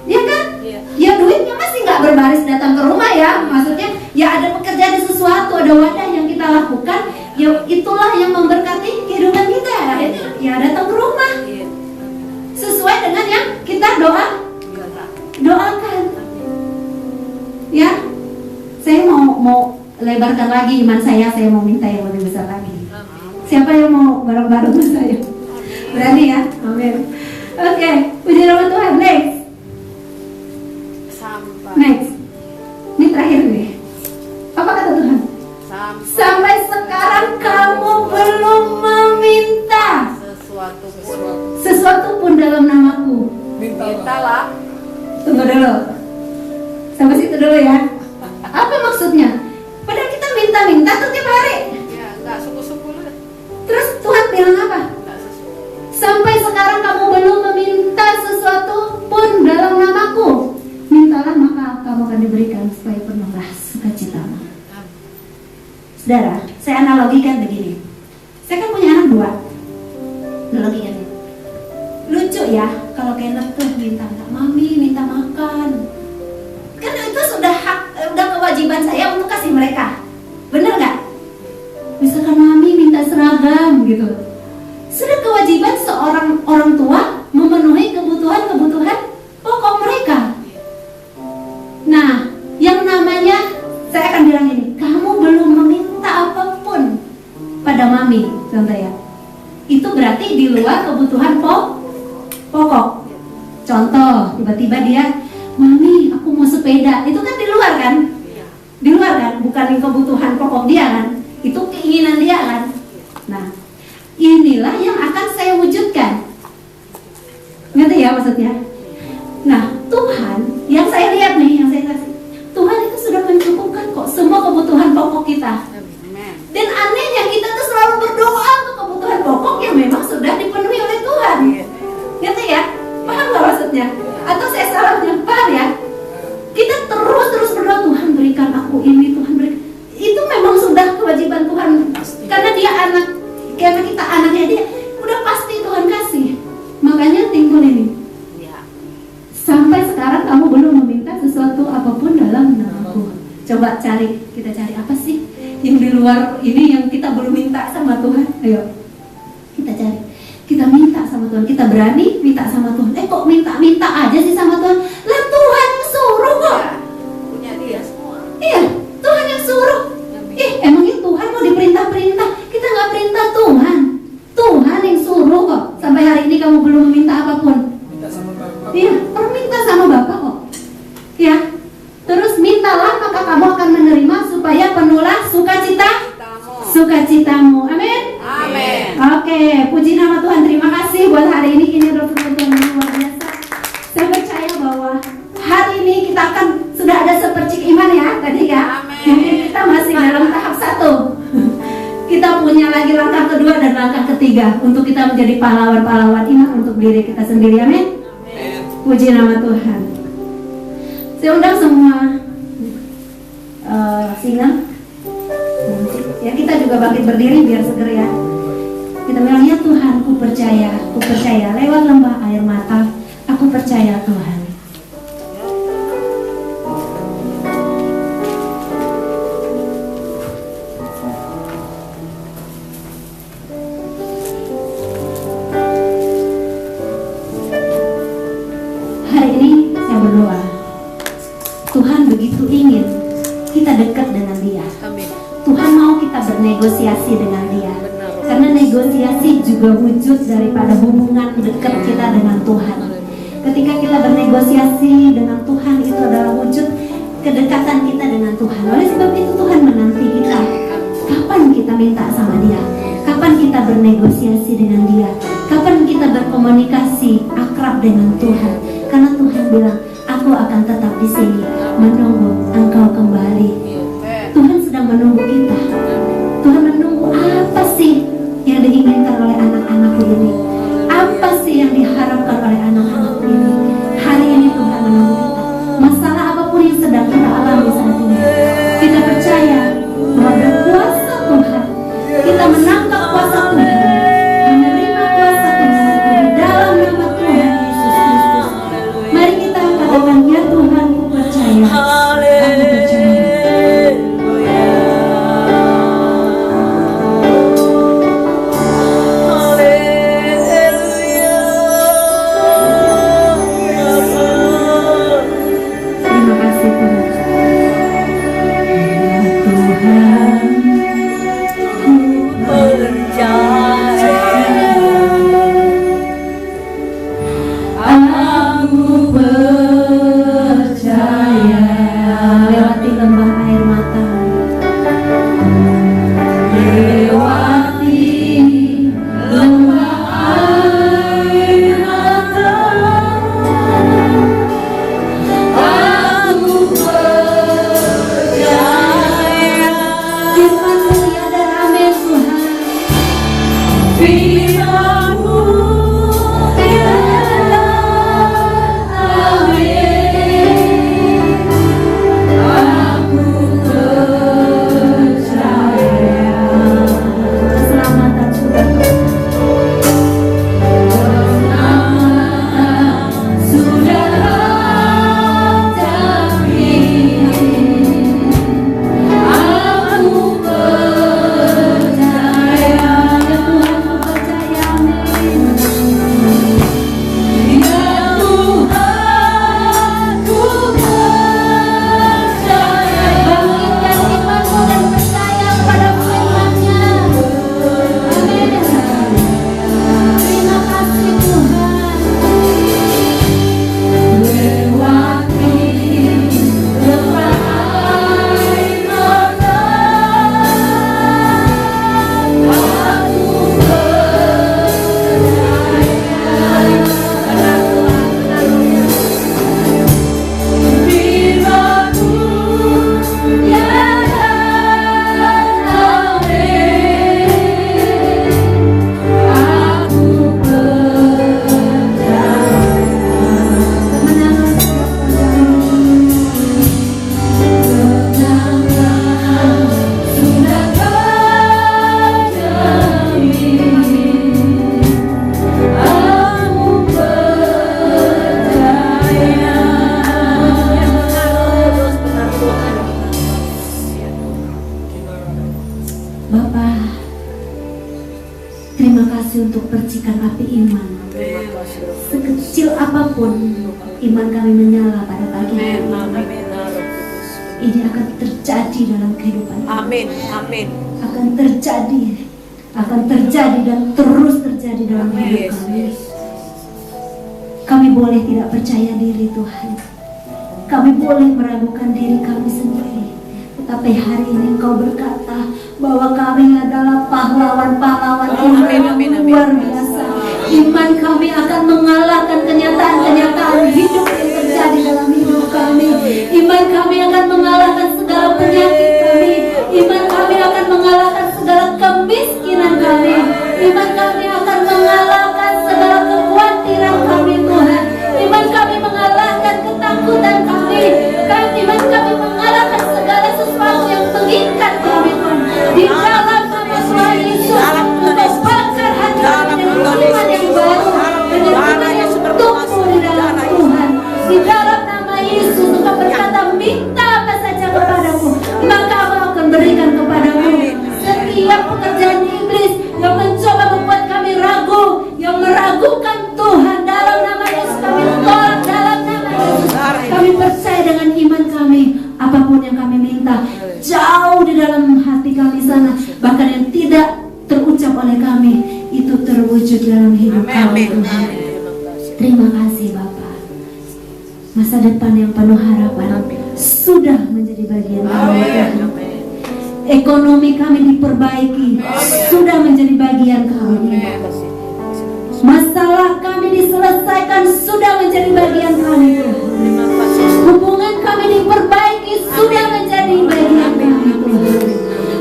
Ya kan? Ya duitnya masih nggak berbaris datang ke rumah ya. Maksudnya ya ada pekerjaan sesuatu, ada wadah yang kita lakukan. Ya itulah yang memberkati kehidupan kita. Akhirnya ya datang ke rumah. Sesuai dengan yang kita doakan. Ya. Saya mau lebarkan lagi iman saya mau minta yang lebih besar lagi. Siapa yang mau bareng-bareng dengan saya? Berani ya? Amin. Oke, puji nama Tuhan. Next. Ini terakhir nih. Apa kata Tuhan? Sampai sekarang kamu belum meminta sesuatu pun dalam namaku. Mintalah. Tunggu dulu. Sampai situ dulu ya. Apa maksudnya? Padahal kita minta tuh tiap hari. Ya, enggak suku-suku lah. Terus Tuhan bilang apa? Sampai sekarang kamu belum meminta sesuatu pun dalam namaku. Mintalah maka kamu akan diberikan supaya penuhlah sukacitamu. Saudara, saya analogikan begini. Saya kan punya anak 2. Analogikan ini. Lucu ya kalau Kenneth tuh minta mami minta makan. Kan itu sudah kewajiban saya untuk kasih mereka. Bener gak? Misalkan mami minta seragam gitu, sudah kewajiban seorang orang tua memenuhi kebutuhan pokok mereka. Nah, yang namanya, saya akan bilang ini, kamu belum meminta apapun pada mami, contoh ya, itu berarti di luar kebutuhan pokok. Contoh, tiba-tiba dia, mami aku mau sepeda, itu kan di luar kan? Di luar kan, bukan kebutuhan pokok dia kan, itu keinginan dia kan. Nah, inilah yang akan saya wujudkan. Ngerti ya maksudnya? Nah, Tuhan yang saya lihat nih, yang saya kasih, Tuhan itu sudah mencukupkan kok semua kebutuhan pokok kita. Dan anehnya kita tuh selalu berdoa untuk kebutuhan pokok yang memang sudah dipenuhi oleh Tuhan. Ngerti ya? Paham gak maksudnya? Atau saya salahnya? Paham ya? Kita terus berdoa, Tuhan berikan aku ini, Tuhan berikan. Itu memang sudah kewajiban Tuhan. Karena dia karena kita anaknya dia, udah pasti Tuhan kasih. Makanya timbul ini. Sampai sekarang kamu belum meminta sesuatu apapun dalam namaku. Coba kita cari apa sih yang di luar ini yang kita belum minta sama Tuhan. Ayo, kita cari. Kita minta sama Tuhan, kita berani minta sama Tuhan. Kok minta aja sih sama Tuhan? Lah Tuhan yang suruh kok. Punya dia semua. Iya, Tuhan yang suruh. Emangnya Tuhan mau diperintah-perintah? Kita nggak perintah Tuhan. Tuhan yang suruh kok. Sampai hari ini kamu belum meminta apapun. Minta sama Bapak. Iya, minta sama Bapak kok. Ya. Terus mintalah maka kamu akan menerima supaya penuhlah sukacitamu. Amin. Amin. Oke, puji nama Tuhan. Terima kasih buat hari ini. Ini adalah firman Tuhan yang luar biasa. Saya percaya bahwa hari ini kita akan sudah ada sepercik iman ya tadi ya. Amin. Mungkin kita masih dalam tahap 1. Kita punya lagi langkah kedua dan langkah ketiga untuk kita menjadi pahlawan-pahlawan iman untuk diri kita sendiri. Amin. Puji nama Tuhan. Saya undang semua singer. Ya, kita juga bangkit berdiri biar seger ya. Kita bilang, ya Tuhan, ku percaya lewat lembah air mata, aku percaya Tuhan. Hari ini saya berdoa, Tuhan begitu ingin kita dekat dengan Dia. Amin. Tuhan mau kita bernegosiasi dengan Dia. Benar. Karena negosiasi juga wujud daripada hubungan dekat kita dengan Tuhan. Ketika kita bernegosiasi dengan Tuhan, itu adalah wujud kedekatan kita dengan Tuhan. Oleh sebab itu Tuhan menanti kita. Kapan kita minta sama Dia? Kapan kita bernegosiasi dengan Dia? Kapan kita berkomunikasi akrab dengan Tuhan? Karena Tuhan bilang, aku akan tetap di sini menunggu Engkau kembali. Tuhan sedang menunggu kita. Tuhan menunggu apa sih yang diinginkan oleh anak-anakku ini? Apa sih yang diharapkan oleh anak-anakku ini? Hari ini Tuhan menunggu kita. Masalah apapun yang sedang kita alami saat ini, kita percaya bahwa ada kuasa Tuhan. Kita menangkap kuasa Tuhan, menerima kuasa Tuhan di dalam nama Tuhan Yesus Kristus. Mari kita katakan, ya Tuhan, ku percaya. Aku percaya. Terima kasih Tuhan. Ya Tuhan, aku percaya. Lewati lembah air mata, lewati lembah air mata, aku percaya. Firman-Mu ya dan amin Tuhan. Firman-Mu ya dan amin. Aku percaya. Keselamatan sudah keselamatan sudah terjamin. Aku percaya, ya Tuhan, ku percaya, amin. Ya Tuhan, ku percaya. Bangkitkan imanmu dan percaya pada firman-Nya. Amin. Terima kasih Tuhan. Lewati lembah air mata, aku Firman-Mu ya dan amin. Aku percaya. Kemenangan sudah terjamin. Aku percaya. Bapa, terima kasih untuk percikan api iman. Sekecil apapun iman kami menyala pada pagi hari ini. Ini akan terjadi dalam kehidupan kami. Amin. Amin. Akan terjadi dan terus terjadi dalam hidup kami. Kami boleh tidak percaya diri Tuhan. Kami boleh meragukan diri kami sendiri. Tetapi hari ini Engkau berkata bahwa kami adalah pahlawan-pahlawan iman. Iman kami akan mengalahkan segala kekhawatiran kami Tuhan. Iman kami mengalahkan ketakutan kami. Iman kami mengalahkan segala sesuatu yang mengikat kami Tuhan. Di dalam nama Tuhan Yesus, Engkau bakar hati kami dengan iman yang baru, dengan iman yang tumbuh di dalam Tuhan. Di dalam nama Yesus, Engkau berkata, minta apa saja kepadamu, maka Aku akan berikan kepadamu. Setiap pekerjaan iblis yang mencoba membuat kami ragu, yang meragukan Tuhan, dalam nama Yesus kami tolak, dalam nama Yesus. Kami percaya dengan iman kami, apapun yang kami minta, jauh di dalam hati kami sana, bahkan yang tidak terucap oleh kami, itu terwujud dalam hidup kami Tuhan. Terima kasih Bapak. Masa depan yang penuh harapan sudah menjadi bagian kami Tuhan. Ekonomi kami diperbaiki, sudah menjadi bagian kami. Masalah kami diselesaikan, sudah menjadi bagian kami. Hubungan kami diperbaiki, sudah menjadi bagian kami Tuhan.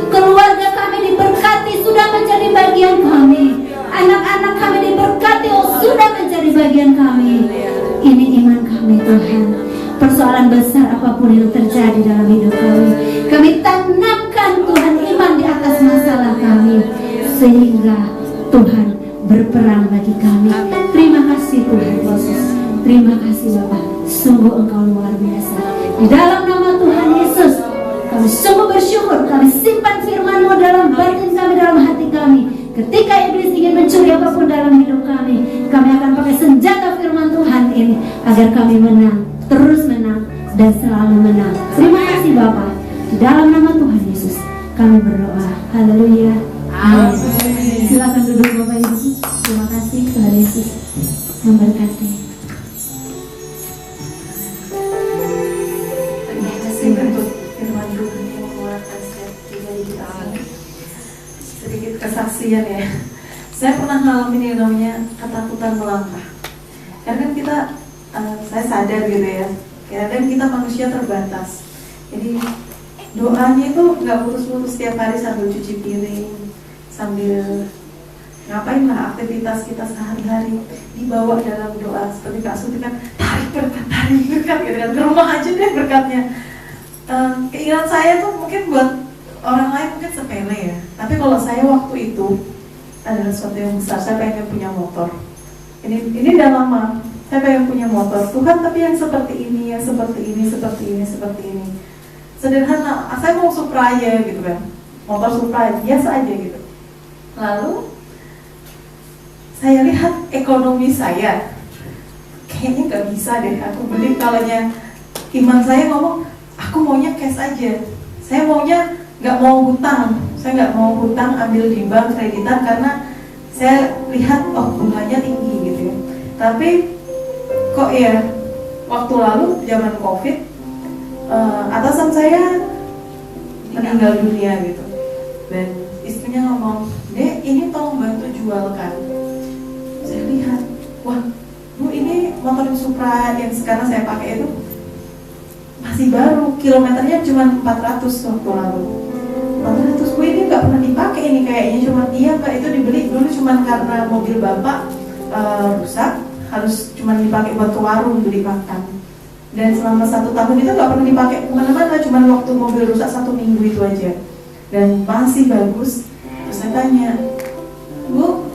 Keluarga kami diberkati, sudah menjadi bagian kami. Anak-anak kami diberkati, sudah menjadi bagian kami. Ini iman kami Tuhan. Persoalan besar apapun yang terjadi dalam hidup kami tanamkan Tuhan iman di atas masalah kami, sehingga Tuhan berperang bagi kami. Terima kasih Tuhan Yesus. Terima kasih Bapak. Sungguh Engkau luar biasa. Di dalam nama Tuhan Yesus, kami sungguh bersyukur. Kami simpan firman-Mu dalam batin kami, dalam hati kami. Ketika iblis ingin mencuri apapun dalam hidup kami akan pakai senjata firman Tuhan ini agar kami menang, terus menang, dan selalu menang. Terima kasih Bapak. Di dalam nama Tuhan Yesus kami berdoa. Haleluya. Amin. Silakan duduk Bapak Ibu. Terima kasih Tuhan Yesus memberkati. Terima kasih untuk firman Tuhan yang menguatkan setiap pribadi kita. Sedikit kesaksian ya. Saya pernah ngalamin yang namanya ketakutan melangkah. Karena kan kita, saya sadar gitu ya, kadang kita manusia terbatas. Jadi doanya itu nggak putus-putus setiap hari sambil cuci piring, sambil ngapain lah aktivitas kita sehari-hari dibawa dalam doa. Seperti Kak Suti kan, tarik berkat gitu kan, ke rumah aja deh berkatnya. Keinginan saya tuh mungkin buat orang lain mungkin sepele ya, tapi kalau saya waktu itu adalah sesuatu yang besar. Saya pengen punya motor. Ini udah lama. Saya pengen punya motor Tuhan, tapi yang seperti ini, yang seperti ini, seperti ini, seperti ini. Sederhana. Saya mau Supra aja gitu kan, motor Supra biasa aja gitu. Lalu saya lihat ekonomi saya, kayaknya nggak bisa deh aku beli. Kalaunya iman saya ngomong, aku maunya cash aja. Saya maunya nggak mau hutang. Saya nggak mau hutang ambil di bank kreditan karena saya lihat bunganya tinggi gitu ya. Tapi kok ya waktu lalu zaman COVID, atasan saya meninggal dunia gitu. Dan istrinya ngomong, "Dek, ini tolong bantu jualkan." Saya lihat, wah, Bu, ini motor Supra yang sekarang saya pakai itu masih baru, kilometernya cuma 400 waktu lalu. 400, Bu, ini nggak pernah dipakai ini kayaknya, cuma iya Mbak, itu dibeli dulu cuma karena mobil Bapak rusak, harus cuma dipakai buat ke warung beli makan. Dan selama 1 tahun itu nggak pernah dipakai kemana-mana, cuma waktu mobil rusak 1 minggu itu aja. Dan masih bagus. Terus saya tanya, Bu,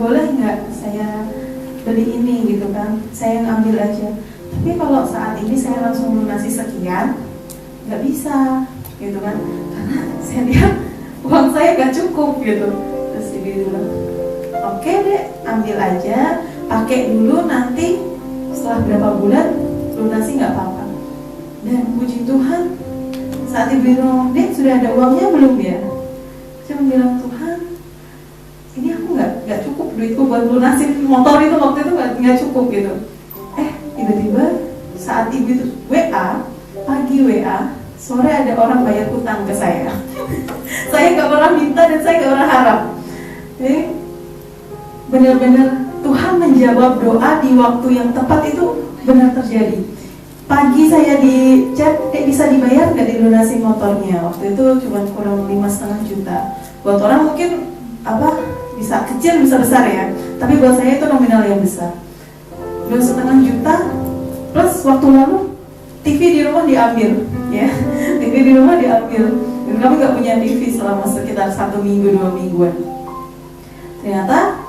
boleh nggak saya beli ini gitu kan? Saya ngambil aja. Tapi kalau saat ini saya langsung lunasi sekian, nggak bisa gitu kan? Karena saya lihat uang saya nggak cukup gitu. Terus dia bilang, oke deh, ambil aja, pakai dulu, nanti setelah berapa bulan lunasi nggak apa-apa. Dan puji Tuhan, saat ibu bilang, Dek, sudah ada uangnya belum ya? Saya bilang, Tuhan, ini aku nggak cukup duitku buat lunasin motor itu, waktu itu nggak cukup gitu. Tiba-tiba saat ibu itu WA, pagi WA, sore ada orang bayar hutang ke saya. Saya nggak pernah minta dan saya nggak pernah harap. Jadi benar-benar Tuhan menjawab doa di waktu yang tepat, itu benar terjadi. Pagi saya di chat, bisa dibayar nggak dilunasi motornya? Waktu itu cuma kurang 5,5 juta. Buat orang mungkin bisa bisa kecil bisa besar ya, tapi buat saya itu nominal yang besar. 2,5 juta plus waktu lalu TV di rumah diambil ya. TV di rumah diambil dan kami nggak punya TV selama sekitar 1 minggu 2 mingguan. Ternyata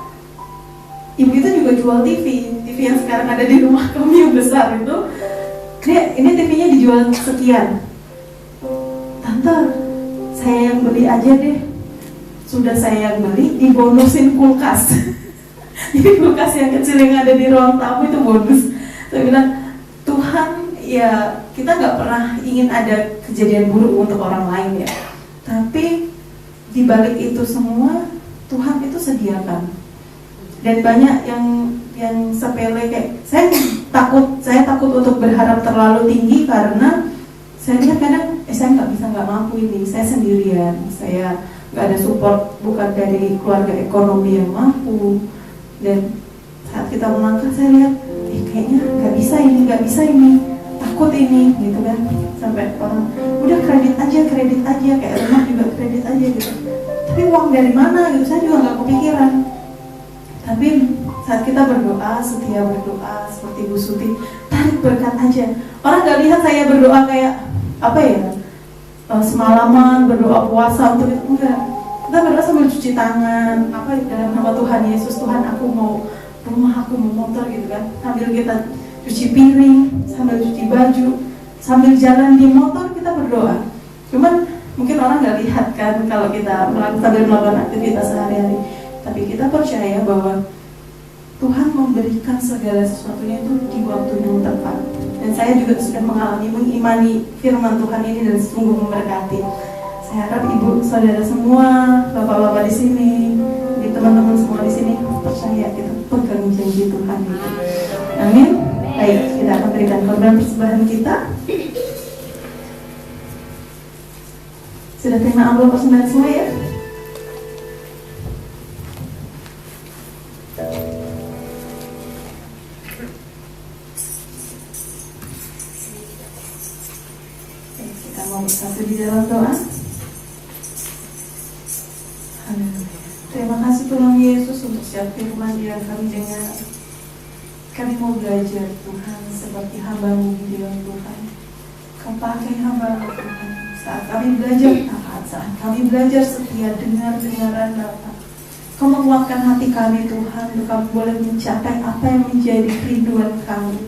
ibu itu juga jual TV yang sekarang ada di rumah kami yang besar itu. Ini TV-nya dijual sekian. Tante, saya yang beli aja deh. Sudah saya yang beli, dibonusin kulkas. Jadi kulkas yang kecil yang ada di ruang tamu itu bonus. Saya bilang, Tuhan, ya kita nggak pernah ingin ada kejadian buruk untuk orang lain ya. Tapi di balik itu semua, Tuhan itu sediakan. Dan banyak yang sepele kayak saya takut untuk berharap terlalu tinggi karena saya lihat kadang saya nggak mampu ini, saya sendirian, saya nggak ada support, bukan dari keluarga ekonomi yang mampu. Dan saat kita melangkah saya lihat kayaknya nggak bisa ini, takut ini gitu kan, sampai orang udah kredit aja kayak rumah juga kredit aja gitu. Tapi uang dari mana gitu saya juga nggak kepikiran. Tapi saat kita berdoa, setia berdoa seperti Bu Suti, tarik berkat aja. Orang nggak lihat saya berdoa kayak apa ya, semalaman berdoa puasa untuk itu, enggak. Kita berdoa sambil cuci tangan, apa dalam nama Tuhan Yesus, Tuhan aku mau rumah, aku mau motor gitu kan. Sambil kita cuci piring, sambil cuci baju, sambil jalan di motor kita berdoa. Cuman mungkin orang nggak lihat kan kalau kita sambil melakukan aktivitas sehari-hari. Tapi kita percaya bahwa Tuhan memberikan segala sesuatunya itu di waktu yang tepat. Dan saya juga sudah mengimani firman Tuhan ini dan sungguh memberkati. Saya harap ibu, saudara semua, bapak-bapak di sini, di teman-teman semua di sini percaya kita pegang janji Tuhan itu. Amin. Baik, kita akan berikan korban persembahan kita. Sudah terima amplop persembahan semua ya? Kita mau bersatu di dalam doa. Haleluya. Terima kasih Tuhan Yesus untuk setiap firman yang kami dengar. Kami mau belajar Tuhan seperti hamba-Mu Gideon Tuhan. Kau pakai hamba-Mu Tuhan. Saat kami belajar taat, saat kami belajar setia dengar-dengaran Bapa. Kau menguatkan hati kami Tuhan untuk kami boleh mencapai apa yang menjadi kerinduan kami.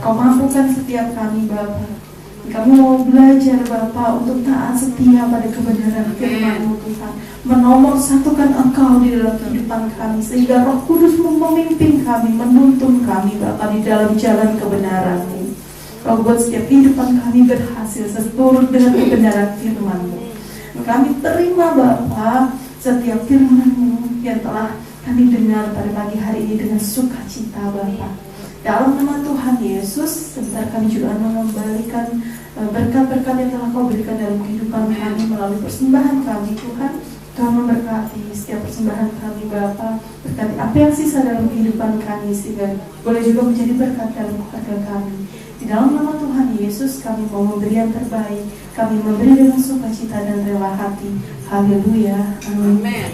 Kau mampukan setiap kami Bapa. Kami mau belajar Bapa untuk taat setia pada kebenaran firman-Mu Tuhan. Menomor satukan Engkau di dalam kehidupan kami, sehingga Roh Kudus memimpin kami, menuntun kami Bapa di dalam jalan kebenaran-Mu. Kau buat setiap kehidupan kami berhasil seturut dengan kebenaran firman-Mu. Kami terima Bapa setiap firman-Mu yang telah kami dengar pada pagi hari ini dengan sukacita Bapa. Dalam nama Tuhan Yesus, sebentar kami juga mengembalikan berkat-berkat yang telah Kau berikan dalam kehidupan kami melalui persembahan kami Tuhan. Tuhan memberkati setiap persembahan kami Bapa, berkati apa yang sisa dalam kehidupan kami sehingga boleh juga menjadi berkat dalam keluarga kami. Di dalam nama Tuhan Yesus kami mau memberi yang terbaik, kami memberi dengan sukacita dan rela hati. Haleluya. Amin. Amin.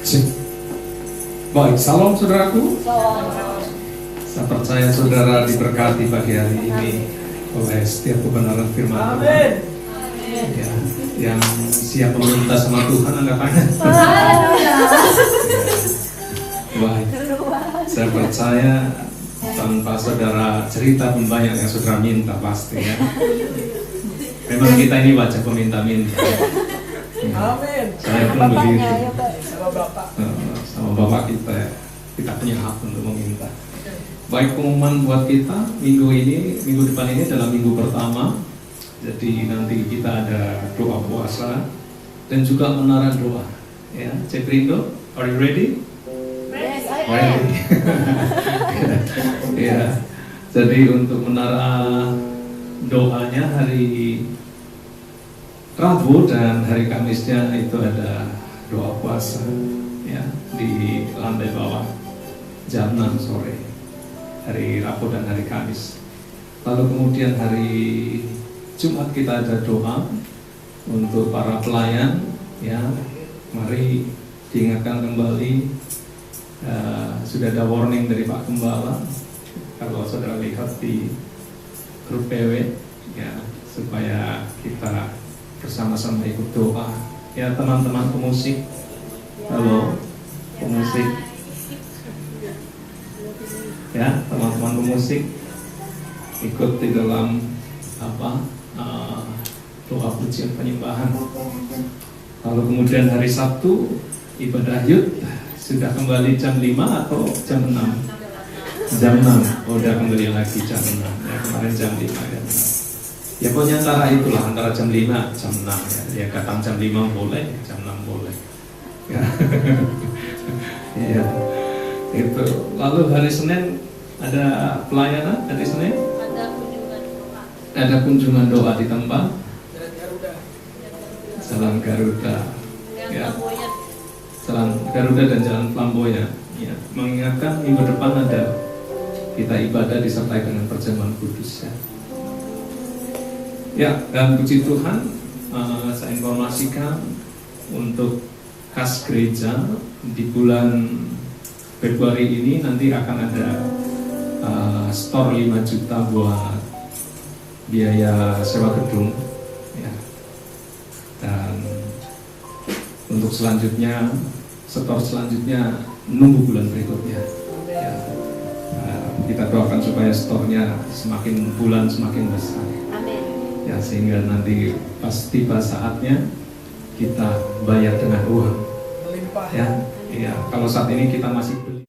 Cek. Baik, salam saudaraku. Saya percaya saudara diberkati pagi hari ini oleh setiap kebenaran firman Tuhan. Ya, yang siap meminta sama Tuhan angkat tangan. Baik, saya percaya tanpa saudara cerita pun banyak yang saudara minta pasti ya. Memang kita ini wajah peminta-minta. Amin. Saya pun begitu. Sama Bapak. Sama Bapak kita punya hak untuk meminta. Baik, pengumuman buat kita minggu depan ini adalah minggu pertama. Jadi nanti kita ada doa puasa dan juga menara doa. Ya, Ceprindo, are you ready? Yes, I am. Ready. Ya, jadi untuk menara doanya hari Rabu dan hari Kamisnya itu ada doa puasa ya di lantai bawah jam 6 sore hari Rabu dan hari Kamis. Lalu kemudian hari Jumat kita ada doa untuk para pelayan ya. Mari diingatkan kembali, sudah ada warning dari Pak Gembala kalau saudara lihat di grup PW ya, supaya kita bersama-sama ikut doa ya. Teman-teman pemusik, halo pemusik ya, teman-teman pemusik ikut di dalam doa pujian penyembahan. Lalu kemudian hari Sabtu ibadah Yud sudah kembali jam 5 atau jam 6? Jam 6, udah kembali lagi jam 6 ya, kemarin jam 5 ya. Ya pokoknya antara itulah, antara jam 5 jam 6 ya. Ya datang jam 5 boleh, jam 6 boleh ya. Iya itu. Lalu hari Senin ada pelayanan hari Senin? Ada kunjungan doa di tempat Jalan Garuda ya. Jalan Garuda dan Jalan Flamboyan ya. Mengingatkan minggu depan ada kita ibadah disertai dengan perjamuan kudus ya. Ya, dan puji Tuhan, saya informasikan untuk kas gereja di bulan Februari ini nanti akan ada store 5 juta buat biaya sewa gedung ya. Dan untuk selanjutnya, store selanjutnya nunggu bulan berikutnya ya. Kita doakan supaya store-nya semakin bulan semakin besar ya, sehingga nanti pas tiba saatnya kita bayar dengan uang Melimpah ya. Iya, kalau saat ini kita masih beli